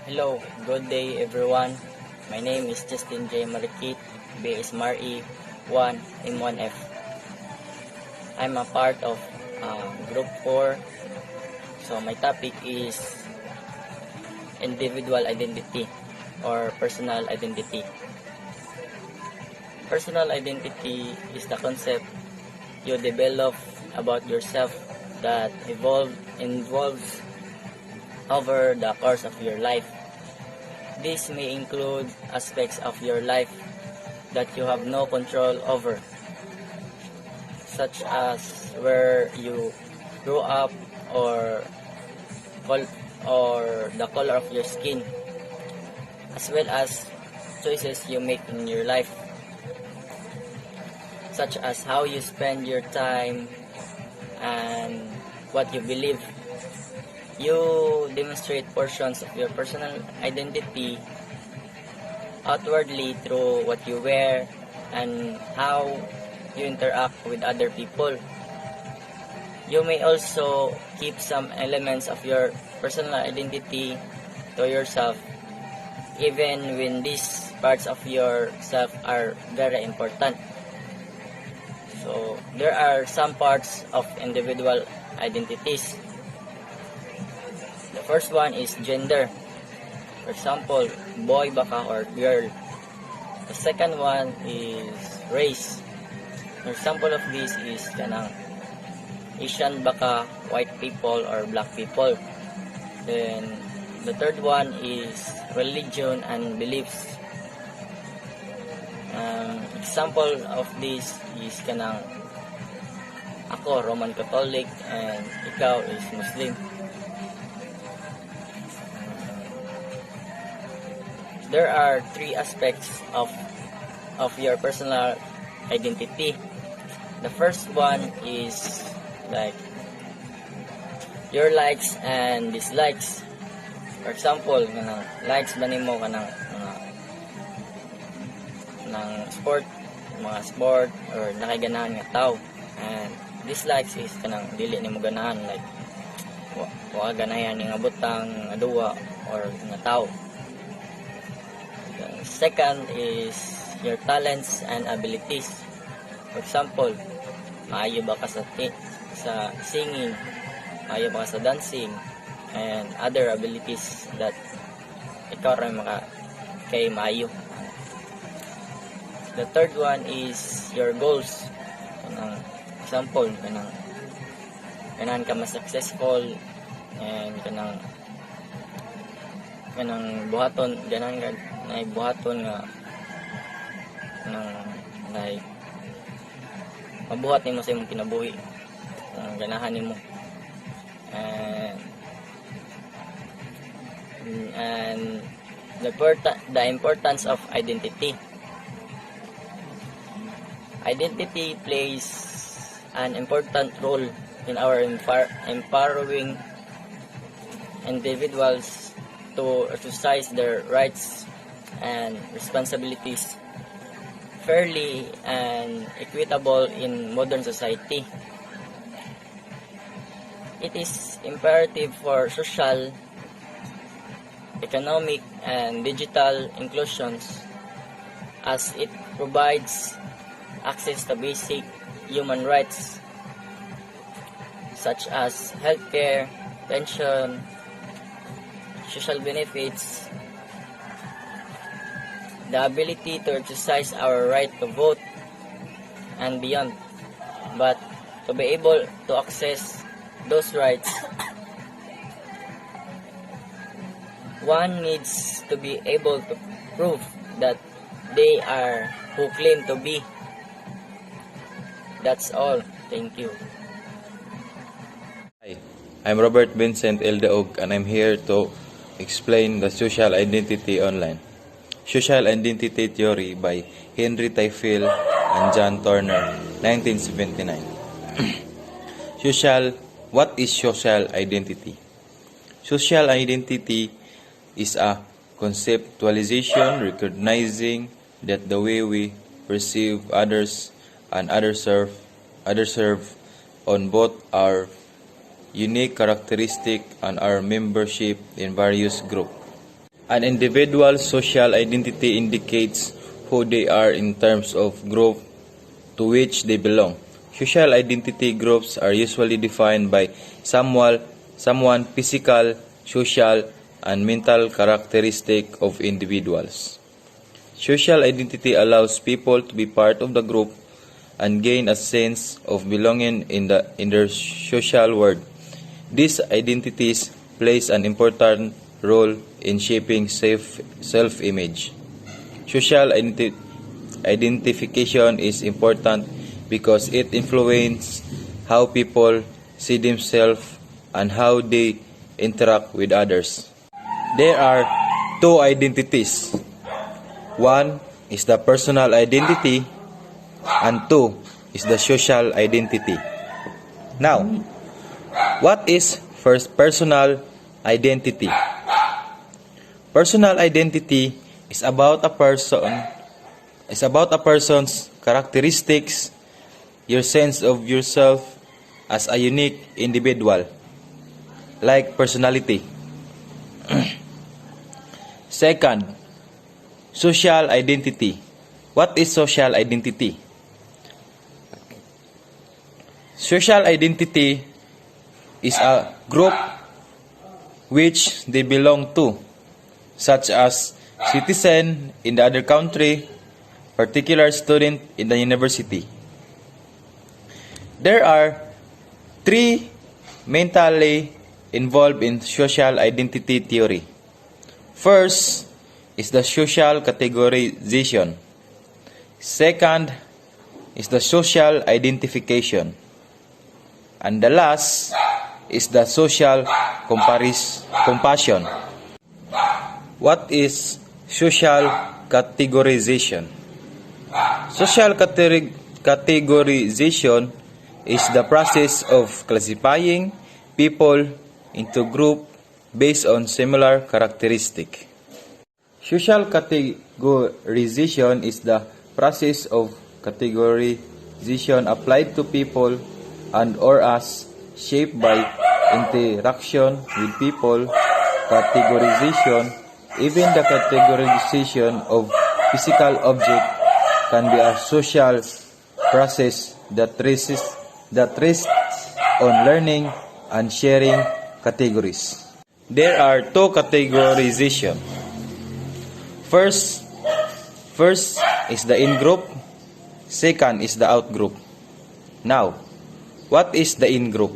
Hello, good day everyone. My name is Justin J. Marikit, BS Mari 1 M1F. I'm a part of Group 4. So my topic is individual identity or personal identity. Personal identity is the concept you develop about yourself that involves over the course of your life. This may include aspects of your life that you have no control over, such as where you grew up or the color of your skin, as well as choices you make in your life, such as how you spend your time and what you believe. You demonstrate portions of your personal identity outwardly through what you wear and how you interact with other people. You may also keep some elements of your personal identity to yourself, even when these parts of yourself are very important. So, there are some parts of individual identities. The first one is gender. For example, boy baka or girl. The second one is race. An example of this is kanang Asian baka, white people or black people. Then the third one is religion and beliefs. Example of this is kanang ako Roman Catholic and ikaw is Muslim. There are three aspects of your personal identity. The first one is like your likes and dislikes. For example, kanang likes ba nimo kanang sport, mga sport or nakiganahan nga tao, and dislikes is kanang dili nimo ganahan, like wa ganahan nga butang nga duwa or nga tao. Second is your talents and abilities. For example, maayo ba ka sa singing, maayo ba ka sa dancing, and other abilities that ikaw rin kay maayo. The third one is your goals. Example, kanang ka mas successful and kanang buhaton buhaton nga like mabuhat nimo sa imong kinabuhi, ganahan nimo, and the importance of identity. Identity plays an important role in our empowering individuals to exercise their rights and responsibilities fairly and equitable in modern society. It is imperative for social, economic, and digital inclusions as it provides access to basic human rights such as healthcare, pension, social benefits, the ability to exercise our right to vote, and beyond. But to be able to access those rights, one needs to be able to prove that they are who claim to be. That's all. Thank you. Hi, I'm Robert Vincent Eldeog and I'm here to explain the social identity online. Social Identity Theory by Henry Tyfel and John Turner, 1979. What is social identity? Social identity is a conceptualization recognizing that the way we perceive others and others serve on both our unique characteristic and our membership in various groups. An individual's social identity indicates who they are in terms of group to which they belong. Social identity groups are usually defined by someone physical, social, and mental characteristic of individuals. Social identity allows people to be part of the group and gain a sense of belonging in their social world. These identities plays an important role in shaping self-image. Social identification is important because it influences how people see themselves and how they interact with others. There are two identities. One is the personal identity and two is the social identity. Now, what is first personal identity? Personal identity is about a person's characteristics, your sense of yourself as a unique individual, like personality. Second, social identity. What is social identity? Social identity is a group which they belong to, such as citizen in the other country, particular student in the university. There are three mentally involved in social identity theory. First is the social categorization. Second is the social identification. And the last is the social compassion. What is social categorization? Social categorization is the process of classifying people into groups based on similar characteristics. Social categorization is the process of categorization applied to people and or as shaped by interaction with people. Categorization, even the categorization of physical object, can be a social process that rests on learning and sharing categories. There are two categorization. First is the in-group. Second is the out-group. Now, what is the in-group?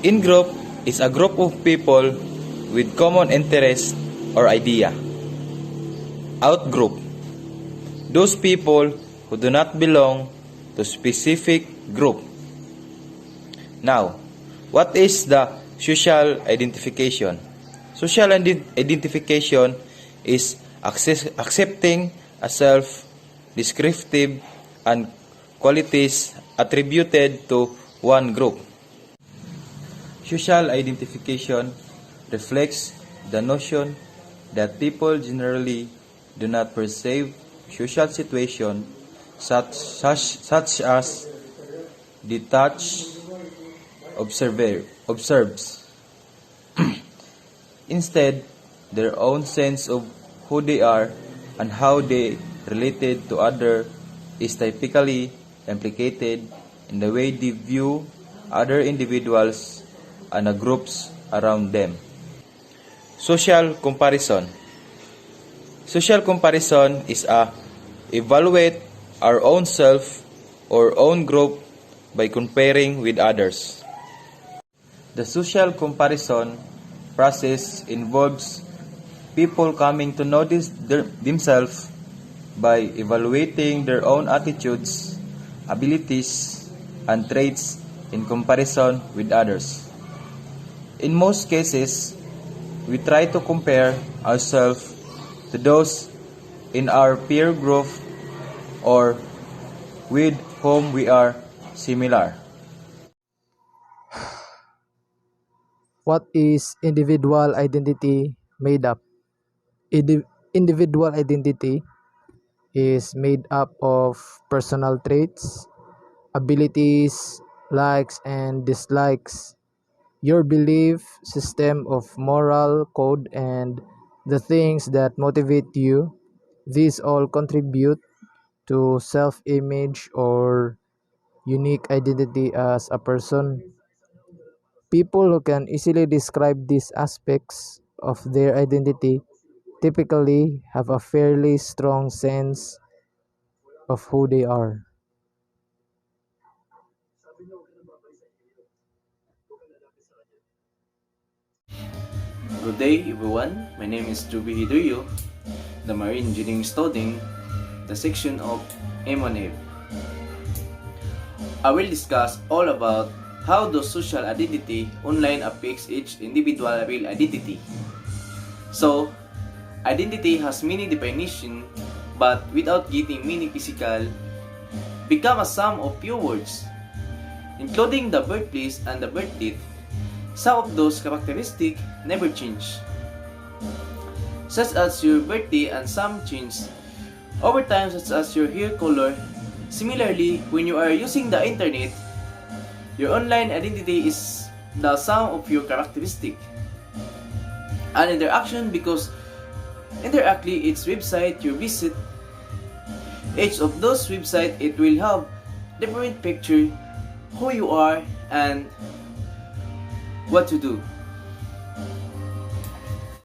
In-group is a group of people with common interest or idea. Out-group, those people who do not belong to specific group. Now, what is the social identification? Social identification is accepting a self-descriptive and qualities attributed to one group. Social identification reflects the notion that people generally do not perceive social situation such as detached observes. Instead, their own sense of who they are and how they related to others is typically implicated in the way they view other individuals and the groups around them. Social comparison. Social comparison is a evaluate our own self or own group by comparing with others. The social comparison process involves people coming to know themselves by evaluating their own attitudes, abilities, and traits in comparison with others. In most cases, we try to compare ourselves to those in our peer group or with whom we are similar. What is individual identity made up? Individual identity is made up of personal traits, abilities, likes and dislikes, your belief system of moral code, and the things that motivate you. These all contribute to self-image or unique identity as a person. People who can easily describe these aspects of their identity typically have a fairly strong sense of who they are. Good day everyone, my name is Juby Hidrio, the Marine Engineering student, the section of M1F. I will discuss all about how the social identity online affects each individual real identity. So, identity has many definitions, but without getting many physical, become a sum of few words, including the birthplace and the birth date. Some of those characteristics never change, such as your birthday, and some change over time, such as your hair color. Similarly, when you are using the internet, your online identity is the sum of your characteristic and interaction, because indirectly its website you visit, each of those websites it will have different picture who you are and what to do.